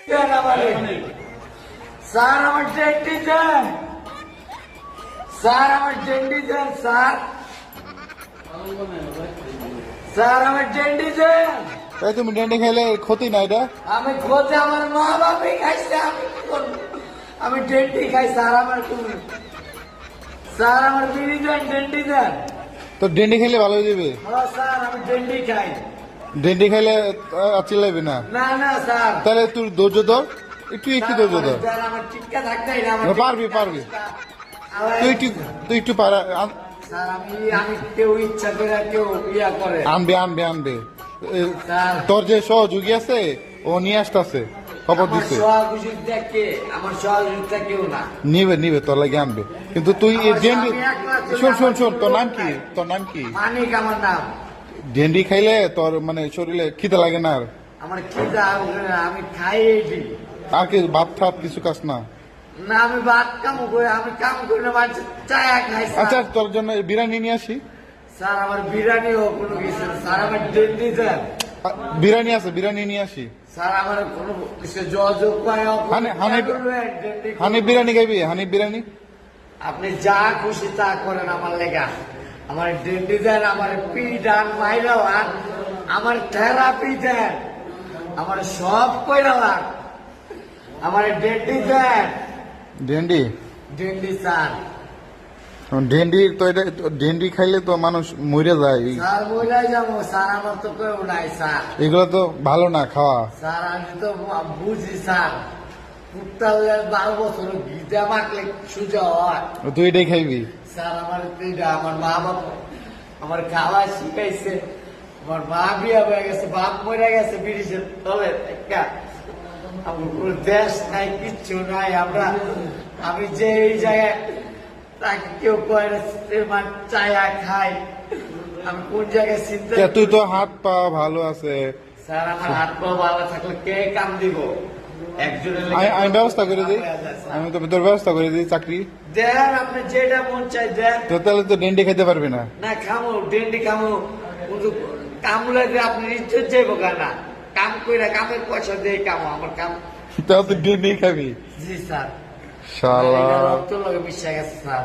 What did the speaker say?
Sir আমার ডেন্টি দেন, sir আমার ডেন্টি দেন, sir sir আমার ডেন্টি দেন। তাই তুমি ডেন্ডি খাইলে ক্ষতি না এটা? আমি খোঁজে আমার মা বাবাই খাইছে, আমি কি করবো? আমি ডেন্টি খাই, স্যার আমার তুমি, স্যার আমার বিড়ি দেন, ডেন্টি দেন। তো ডেন্ডি খাইলে ভালো হয়ে যাবে। হ্যাঁ স্যার আমি ডেন্টি খাই। ডেন্ডি খাইলে চিল্লাইবে না। না না স্যার, তাহলে তুই ধৈর্য ধর, একটু ধৈর্য ধর। স্যার আমার টিক্কা থাকতেই না, পারবি পারবি, তুই একটু পারা স্যার আমি কেউ ইচ্ছা করে কেউ ইয়া করে আনবে আনবে আনবে। স্যার তোর যে সহযোগী আছে ও নিয়ে আসতেছে, খবর দিচ্ছে। সহযোগিতা কে? আমার সহযোগিতা কেউ না। নিবে নিবে, তোর লাগে আনবে। কিন্তু তুই ডেন্ডি শোন শোন শোন, তোর নাম কি? তোর নাম কি? মানিক আমার নাম। ডেন্ডি খাইলে তোর মানে শরীরে খিদে লাগে না আর? আমার খিদা আমি খাই এটি। আর কি ভাত ঠাত কিছু কাজ না? না আমি ভাত কাম করি, আমি কাম করি না, মানুষ চায়া খাই। আচ্ছা তোর জন্য বিরিয়ানি নিয়ে আসি। স্যার আমার বিরিয়ানি হোক কোনো কিছু না, স্যার আমার ডেন্টি দেন। বিরিয়ানি আছে, বিরিয়ানি নিয়ে আসি। স্যার আমার কোনো কিছু যোগাযোগ করে হানি বিরিয়ানি খাইবি? হানি বিরিয়ানি আপনি যা খুশি তা করেন আমার লেগা। আমার ডেন্টি দেন, আমার পিডান মাইলাওয়ান, আমার থেরাপি দেন, আমার সব কইরালাম, আমার ডেন্টি দেন। ডেন্ডি ডেন্টি স্যার, ডেন্ডি তো এটা ডেন্ডি খাইলে তো মানুষ মরে যায়। স্যার বইলাই যাবো স্যার, আমার তো কেউ নাই স্যার। এগুলো তো ভালো না খাওয়া। স্যার আমি তো বুঝি স্যার, কুত্তা 12 বছর গিটা মাখলে সুজা হয়। তুই এটাই খাইবি? স্যার আমার আমার মা বাবা আমার খাওয়া শিখাইছে, আমার মা বিয়া হয়ে গেছে, বাপ মরে গেছে বিদেশের তলে একটা, আমার কোনো দেশ নাই, কিচ্ছু নাই। আমি যে এই জায়গায় তাকে কেউ কয় না, চায়া খাই, আমি কোন জায়গায় চিন্তা। তুই তো হাত পা ভালো আছে। স্যার আমার হাত পা ভালো থাকলে কে কাম দিব? একজনের আমি ব্যবস্থা করে দিই, আমি তো তোর ব্যবস্থা করে দিই চাকরি দেন, আপনি যেটা মন চাই দেন। তো তাহলে তো ডেন্ডি খাইতে পারবি না। না খামো ডেন্ডি খামো, কিন্তু কাম লাগলে আপনার ইজ্জত যাইবো না। কাম কইরা কামের পয়সা দিয়ে কামো, আমার কাম। তাহলে তুই ডেন্ডি খাবি? জি স্যার, শালা রক্ত লগে মিশে গেছে স্যার।